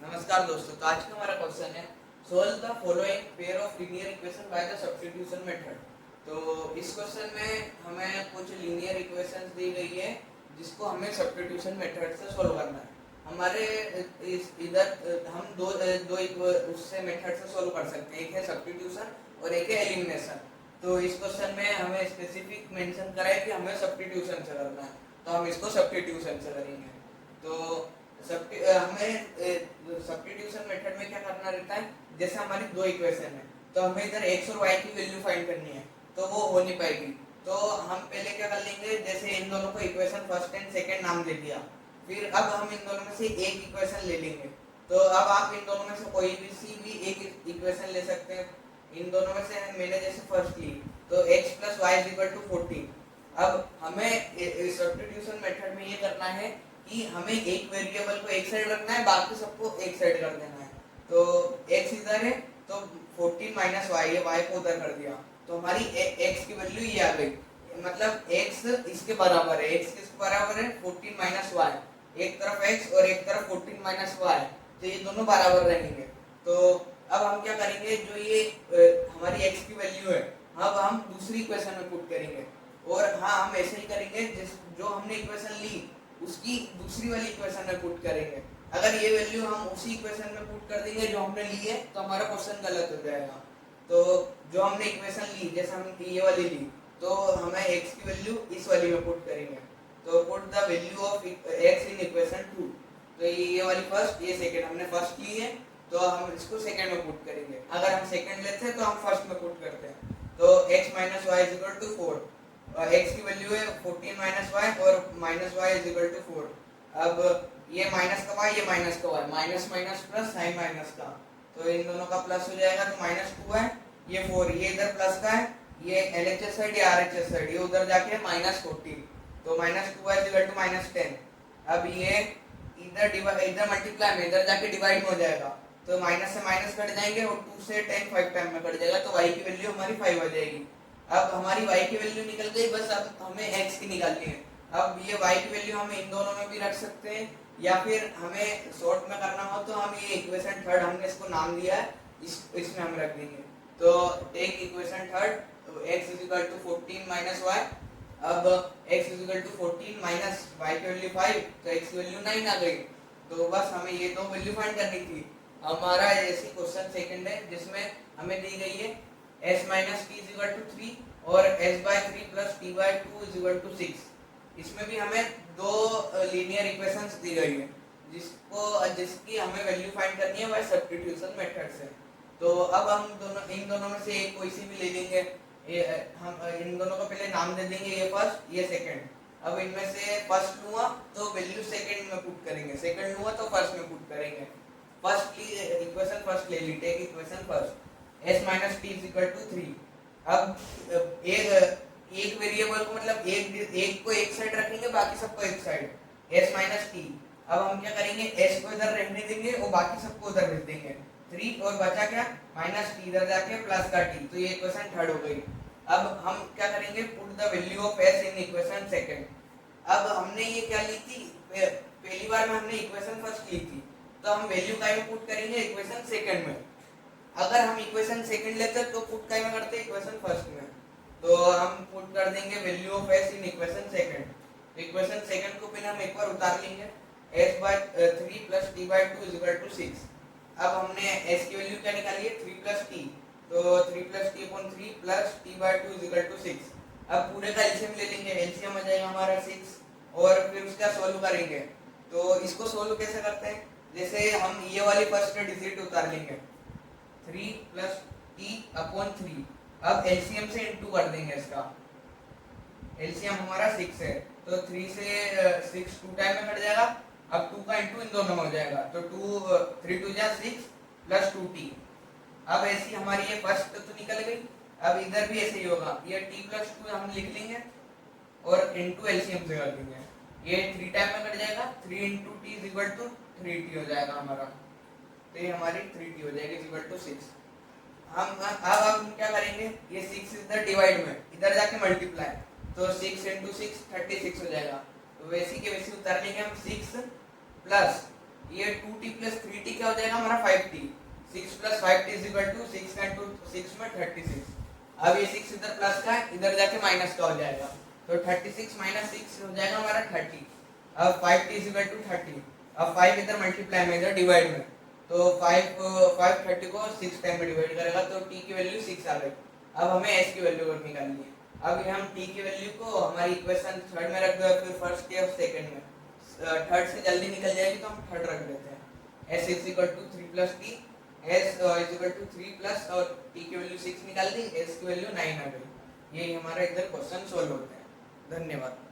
नमस्कार दोस्तों, तो आज का हमारा क्वेश्चन है solve the following pair of linear equation by the substitution method. तो इस क्वेश्चन में हमें कुछ लीनियर इक्वेशंस दी गई है जिसको हमें सब्स्टिट्यूशन मेथड से सोल्व करना है। हमारे इस इधर हम दो उससे मेथड से सोल्व कर सकते हैं, एक है सब्स्टिट्यूशन और एक है एलिमिनेशन। तो इस क्वेश्चन में हमें स्पेसिफिक मेंशन करा है कि हमें सब्स्टिट्यूशन से करना है, तो हम इसको सब्स्टिट्यूशन से करेंगे। तो हमें सब्स्टिट्यूशन मेथड में क्या करना रहता है, जैसे हमारी दो इक्वेशन है तो हमें इधर x और y की वैल्यू फाइंड करनी है, तो वो हो नहीं पाएगी। तो हम पहले क्या कर लेंगे, जैसे इन दोनों को इक्वेशन फर्स्ट एंड सेकंड नाम दे दिया, फिर अब हम इन दोनों में से एक इक्वेशन ले लेंगे। तो अब आप इन दोनों में से कोई भी एक इक्वेशन ले सकते हैं। इन दोनों में से मैंने जैसे फर्स्ट ली तो x + y = 14। अब हमें सब्स्टिट्यूशन मेथड में ये करना है कि हमें एक वेरिएबल को एक साइड रखना है, बाकी सबको एक साइड कर देना है। तो x इधर है तो 14 - y है, y को उधर कर दिया, तो हमारी x की वैल्यू ये आ गई। मतलब x इसके बराबर है, x किसके बराबर है 14 - y, एक तरफ x और एक तरफ 14 - y, तो ये दोनों बराबर रहेंगे। तो अब हम क्या करेंगे, जो ये हमारी x की वैल्यू है अब हम दूसरी इक्वेशन में पुट करेंगे। और हाँ, हम ऐसे ही करेंगे, जो हमने इक्वेशन ली उसकी दूसरी वाली इक्वेशन में पुट करेंगे। अगर ये वैल्यू हम उसी इक्वेशन में पुट कर देंगे जो हमने ली है तो हमारा क्वेश्चन गलत हो जाएगा। तो जो हमने इक्वेशन ली, जैसे हम ये वाली ली, तो हमें x की वैल्यू इस वाली में पुट करेंगे। तो put the value of x in equation 2। तो ये वाली फर्स्ट, ये सेकंड, हमने फर्स्ट ली है तो हम इसको सेकंड में पुट करेंगे। अगर हम सेकंड लेते हैं तो हम फर्स्ट में पुट करते हैं। तो x - y = 4, x की वैल्यू है 14 - y और -y = 4। अब ये माइनस का y, ये माइनस का y, minus minus plus, sign minus का, तो इन दोनों का प्लस हो जाएगा, तो -2 है, ये 4, ये इधर प्लस का है, ये LHS साइड, ये RHS साइड, ये उधर जाके -14, तो -2y = -10। अब ये इधर मल्टीप्लाई में इधर जाके डिवाइड हो जाएगा, तो माइनस से माइनस कट जाएंगे और 2 से 10 5 टाइम में कट जाएगा, तो y की वैल्यू हमारी 5 आ जाएगी। अब हमारी y की वैल्यू निकल गई, बस अब हमें x की निकालनी है। अब ये y की वैल्यू हम इन दोनों में भी रख सकते हैं, या फिर हमें शॉर्ट में करना हो तो हम ये इक्वेशन थर्ड, हमने इसको नाम दिया है, इसमें हम रख देंगे। तो take equation third, x = 14 - y। अब x = 14 माइनस y की वैल्यू 5, तो x की वैल्यू 9 आ गई। तो बस हमें ये दो वैल्यू फाइंड करनी थी। हमारा ऐसी क्वेश्चन सेकंड है जिसमें हमें दी गई है s - t = 3 और s/3 + t/2 = 6। इसमें भी हमें दो लीनियर इक्वेशंस दी गई है जिसकी हमें वैल्यू फाइंड करनी है बाय सब्स्टिट्यूशन मेथड से। तो अब हम इन दोनों में से एक कोई सी भी ले लेंगे। हम इन दोनों को पहले नाम दे देंगे, ये फर्स्ट, ये सेकंड। अब इनमें से फर्स्ट लूंगा तो वैल्यू सेकंड में पुट करेंगे, सेकंड लूंगा तो फर्स्ट में पुट करेंगे। फर्स्ट की इक्वेशन फर्स्ट ले ली, take equation first, s - t = 3। अब एक वेरिएबल को, मतलब एक को एक साइड रखेंगे, बाकी सबको एक साइड, s - t। अब हम क्या करेंगे, s को इधर रहने देंगे और बाकी सबको उधर रख देंगे, 3, और बचा क्या -t, इधर जाके प्लस का t, तो ये इक्वेशन थर्ड हो गई। अब हम क्या करेंगे, put the value of s in equation second. अब हमने ये क्या ली थी, पहली बार में हमने इक्वेशन फर्स्ट ली थी, तो हम वैल्यू का पुट करेंगे इक्वेशन सेकंड में। अगर हम इक्वेशन सेकंड लेते तो पुट का में करते इक्वेशन फर्स्ट में, तो हम पुट कर देंगे value of s in equation second. Equation second को फिर हम एक बार उतार लेंगे, s/3 + t/2 = 6। अब हमने s की वैल्यू क्या निकाली है, 3 + t, तो 3 + t/3 + t/2 = 6। अब पूरे का एलसीएम ले लेंगे, एलसीएम आ जाएगा हमारा 6, और फिर उसका सोल्व करेंगे। तो इसको सोल्व कैसे करते हैं, जैसे हम ये वाली फर्स्ट डिजिट उतार लेंगे, 3 + t/3। अब एलसीएम से इनटू कर देंगे, इसका एलसीएम हमारा 6 है, तो 3 से 6 2 टाइम में कट जाएगा। अब 2 का इनटू इन दोनों में हो जाएगा, तो 3 2 जा 6 + 2t। अब ऐसी हमारी ये फर्स्ट तो निकल गई। अब इधर भी ऐसे ही होगा, ये t + 2 हम लिख लेंगे और इनटू एलसीएम से कर देंगे, ये 3 टाइम में कट जाएगा, 3 × t = 3t हो जाएगा हमारा, तो ये हमारी 3t हो जाएगी = 6। हम क्या करेंगे, ये 6 इधर डिवाइड में, इधर जाके मल्टीप्लाई, तो 6 × 6 36 हो जाएगा। तो वैसी के वैसी उतार लेंगे हम, 6 प्लस ये 2t प्लस 3t क्या हो जाएगा हमारा 5t। 6 plus 5t is equal to 6 का इंटू 6 में 36। अब ये 6 इधर प्लस का है, इधर जाके माइनस का हो जाएगा, तो 36 माइनस 6 हो जाएगा हमारा 30। अब 5t इज इक्वल टू 30। अब 5 इधर मल्टीप्लाई में, इधर डिवाइड में, तो 5 30 को 6 टाइम में डिवाइड करेगा तो t की वैल्यू 6 आ गई। अब हमें s की वैल्यू निकालनी है। अब ये हम t की वैल्यू को हमारी इक्वेशन थर्ड में रख दो, फिर फर्स्ट के और सेकंड में। थर्ड से जल्दी निकल जाएगी तो हम थर्ड रख देते हैं। s is equal to 3 plus t, s is equal to 3 plus और t की वैल्यू 6 निकाल दी, s की वैल्यू 9 आ गई। ये हमारा इधर क्वेश्चन सोल्व होता है। धन्यवाद।